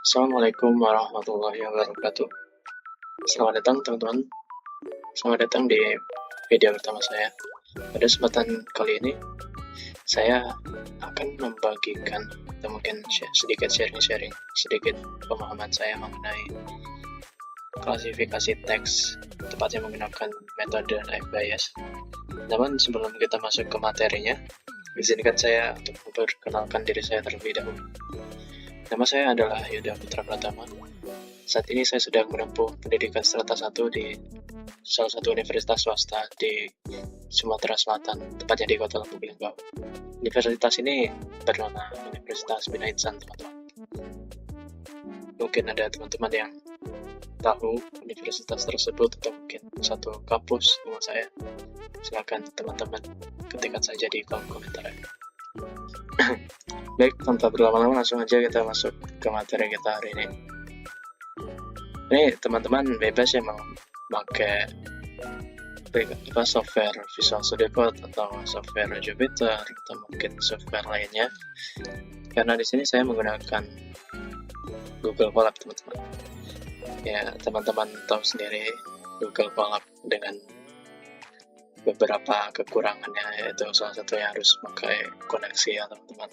Assalamualaikum warahmatullahi wabarakatuh. Selamat datang teman-teman. Selamat datang di video pertama saya. Pada kesempatan kali ini, saya akan membagikan atau mungkin sedikit sharing sedikit pemahaman saya mengenai klasifikasi teks, tepatnya menggunakan metode live bias. Namun sebelum kita masuk ke materinya, izinkan saya untuk memperkenalkan diri saya terlebih dahulu. Nama saya adalah Yuda Putra Pratama. Saat ini saya sedang menempuh pendidikan strata 1 di salah satu universitas swasta di Sumatera Selatan, tepatnya di Kota Lubuk Linggau. Universitas ini bernama Universitas Bina Insan, teman-teman. Mungkin ada teman-teman yang tahu universitas tersebut atau mungkin satu kampus dengan saya. Silakan teman-teman ketikkan saja di kolom komentar. Baik, tanpa berlama-lama langsung aja kita masuk ke materi kita hari ini. Ini teman-teman bebas ya mau pakai software Visual Studio Code atau software Jupyter atau mungkin software lainnya. Karena di sini saya menggunakan Google Colab, teman-teman. Ya, teman-teman tahu sendiri Google Colab dengan beberapa kekurangannya, yaitu salah satunya harus pakai koneksi ya teman-teman.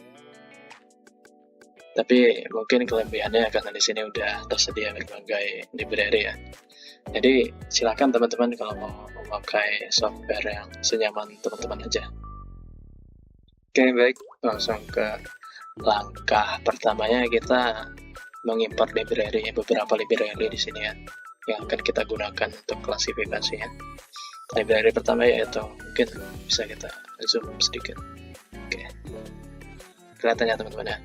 Tapi mungkin kelebihannya karena di sini udah tersedia berbagai library ya. Jadi silakan teman-teman kalau mau memakai software yang senyaman teman-teman aja. Oke, baik, langsung ke langkah pertamanya. Kita mengimport beberapa library di sini ya, yang akan kita gunakan untuk klasifikasinya. Library pertama yaitu, mungkin bisa kita zoom sedikit. Oke, kelihatan ya teman-teman ya.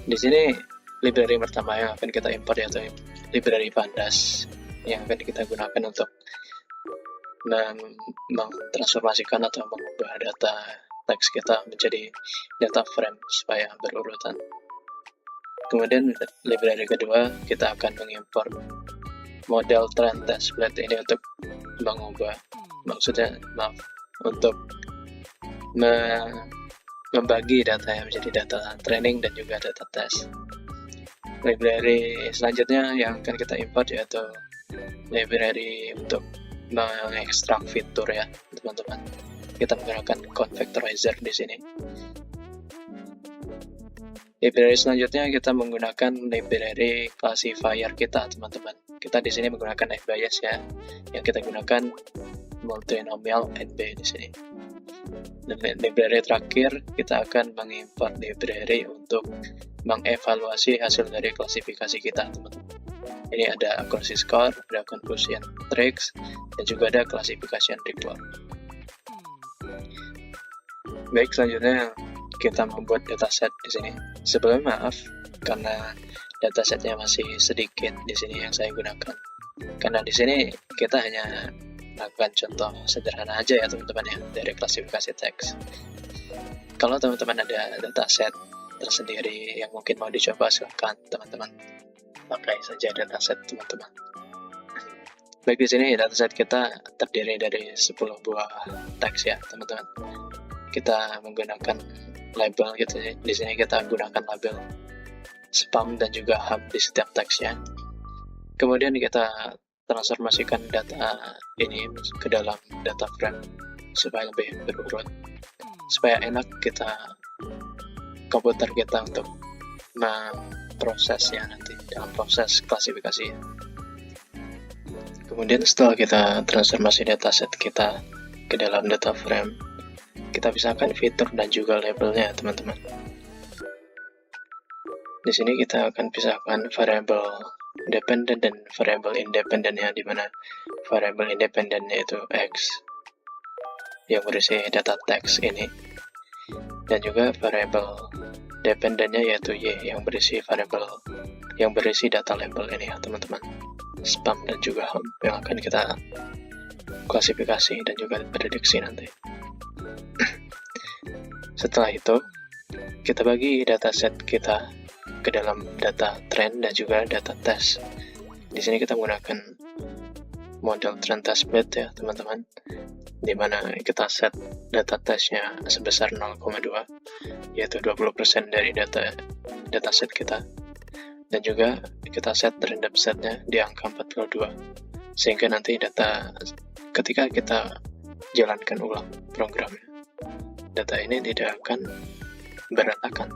Di sini library pertama yang akan kita import yaitu library Pandas, yang akan kita gunakan untuk mentransformasikan atau mengubah data teks kita menjadi data frame supaya berurutan. Kemudian library kedua kita akan mengimport model trend template ini untuk untuk membagi data yang menjadi data training dan juga data test. Library selanjutnya yang akan kita import yaitu library untuk mengekstrak fitur ya teman-teman. Kita menggunakan Convectorizer di sini. Library selanjutnya kita menggunakan library classifier kita teman-teman. Kita di sini menggunakan FBias ya, yang kita gunakan multinomial NB di sini. Dan library terakhir kita akan mengimport library untuk mengevaluasi hasil dari klasifikasi kita teman-teman. Ini ada accuracy score, ada confusion tricks, dan juga ada classification report. Baik, selanjutnya kita membuat dataset di sini. Sebelumnya maaf karena datasetnya masih sedikit di sini yang saya gunakan. Karena di sini kita hanya lakukan contoh sederhana aja ya teman-teman ya dari klasifikasi teks. Kalau teman-teman ada dataset tersendiri yang mungkin mau dicoba, silakan teman-teman pakai saja dataset teman-teman. Baik, di sini dataset kita terdiri dari 10 buah teks ya teman-teman. Kita menggunakan label gitu ya. Di sini kita gunakan label spam dan juga hub di setiap teksnya. Kemudian kita transformasikan data ini ke dalam data frame supaya lebih berurut, supaya enak komputer kita untuk memprosesnya nanti dalam proses klasifikasi. Kemudian setelah kita transformasi dataset kita ke dalam data frame, kita pisahkan fitur dan juga labelnya teman-teman. Di sini kita akan pisahkan variable dependent dan variable independentnya, di mana variable independentnya itu X yang berisi data teks ini, dan juga variable dependentnya yaitu Y yang berisi data label ini ya teman-teman, spam dan juga home yang akan kita klasifikasi dan juga prediksi nanti. Setelah itu kita bagi dataset kita ke dalam data trend dan juga data test. Di sini kita menggunakan model trend test split ya teman-teman, di mana kita set data testnya sebesar 0,2, yaitu 20% dari data dataset kita, dan juga kita set random setnya di angka 42, sehingga nanti ketika kita jalankan ulang programnya, data ini tidak akan berantakan,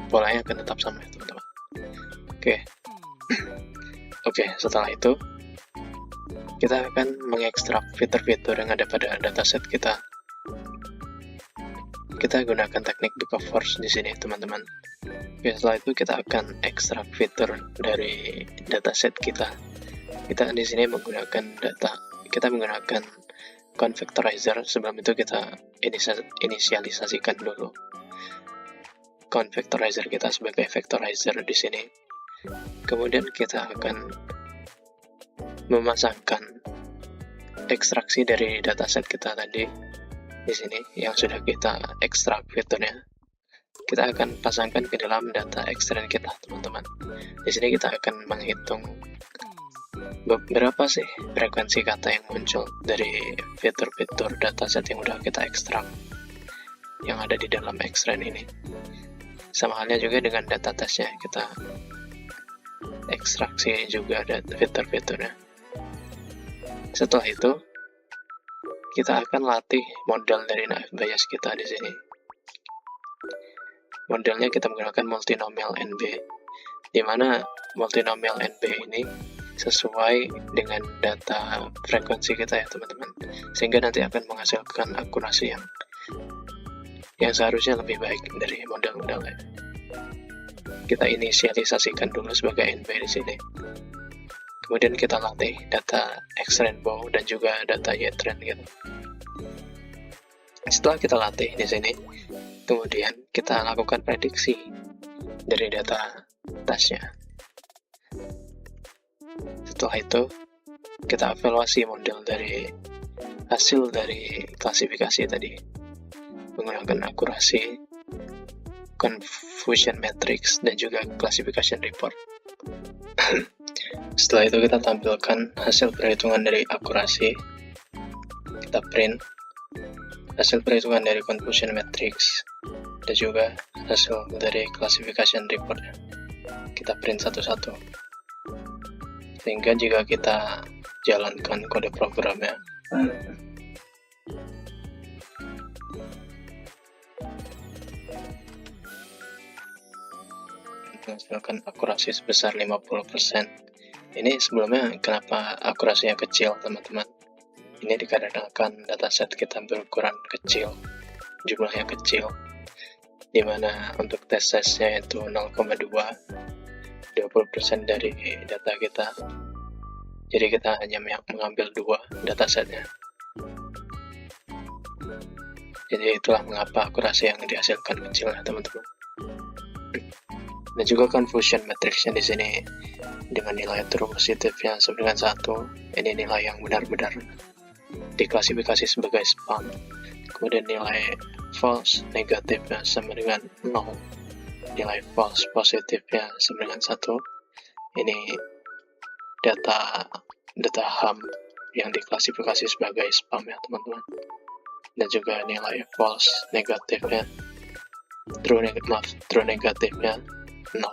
polanya akan tetap sama ya teman-teman. Oke, setelah itu kita akan mengekstrak fitur-fitur yang ada pada dataset kita. Kita gunakan teknik Book of Force di sini, teman-teman. Oke, setelah itu kita akan ekstrak fitur dari dataset kita. Kita di sini menggunakan convectorizer. Sebelum itu kita inisialisasikan dulu convectorizer kita sebagai vectorizer di sini. Kemudian kita akan memasangkan ekstraksi dari dataset kita tadi di sini yang sudah kita ekstrak fiturnya. Kita akan pasangkan ke dalam data extract kita, teman-teman. Di sini kita akan menghitung berapa sih frekuensi kata yang muncul dari fitur-fitur dataset yang udah kita ekstrak yang ada di dalam extract ini. Sama halnya juga dengan data tesnya, kita ekstraksi juga fitur-fiturnya. Setelah itu kita akan latih model dari naive Bayes kita di sini. Modelnya kita menggunakan multinomial NB, di mana multinomial NB ini sesuai dengan data frekuensi kita ya teman-teman, sehingga nanti akan menghasilkan akurasi yang seharusnya lebih baik dari model-modelnya. Kita inisialisasikan dulu sebagai NB di sini. Kemudian kita latih data X-Rainbow dan juga data Y-Trend gitu. Setelah kita latih di sini, kemudian kita lakukan prediksi dari data tasnya. Setelah itu, kita evaluasi model dari hasil dari klasifikasi tadi menggunakan akurasi, confusion matrix, dan juga classification report. Setelah itu kita tampilkan hasil perhitungan dari akurasi, kita print hasil perhitungan dari confusion matrix, dan juga hasil dari classification report. Kita print satu-satu, sehingga jika kita jalankan kode programnya, menghasilkan akurasi sebesar 50%. Ini sebelumnya kenapa akurasinya kecil, teman-teman? Ini dikarenakan dataset kita berukuran kecil, jumlahnya kecil, dimana untuk tes size-nya itu 0,2, 20% dari data kita. Jadi kita hanya mengambil 2 datasetnya. Jadi itulah mengapa akurasi yang dihasilkan kecil ya teman-teman. Dan juga confusion matrixnya di sini dengan nilai true positifnya sama dengan 1. Ini nilai yang benar-benar diklasifikasi sebagai spam. Kemudian nilai false negatifnya sama dengan 0. Nilai false positifnya sama dengan 1. Ini data ham yang diklasifikasi sebagai spam ya teman-teman. Dan juga nilai false negatifnya, true negatifnya 0.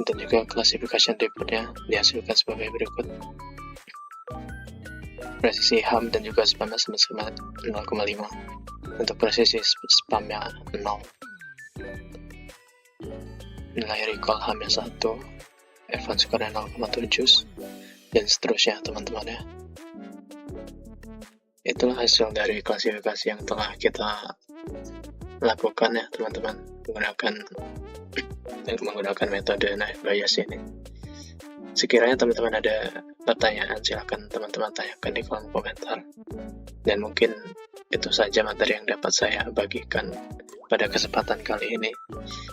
Dan juga classification reportnya dihasilkan sebagai berikut. Presisi ham dan juga spamnya sama-sama 0,5. Untuk presisi spamnya 0. Nilai recall hamnya 1, advance score-nya 0,7, dan seterusnya teman-teman ya. Itulah hasil dari klasifikasi yang telah kita lakukan ya teman-teman, menggunakan metode naive Bayes ini. Sekiranya teman-teman ada pertanyaan, silahkan teman-teman tanyakan di kolom komentar. Dan mungkin itu saja materi yang dapat saya bagikan pada kesempatan kali ini.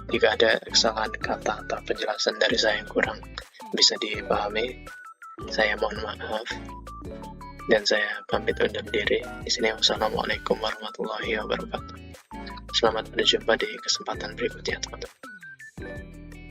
Jika ada kesalahan kata atau penjelasan dari saya yang kurang bisa dipahami, saya mohon maaf. Dan saya pamit undur diri. Di sini wassalamualaikum warahmatullahi wabarakatuh. Selamat berjumpa di kesempatan berikutnya teman-teman.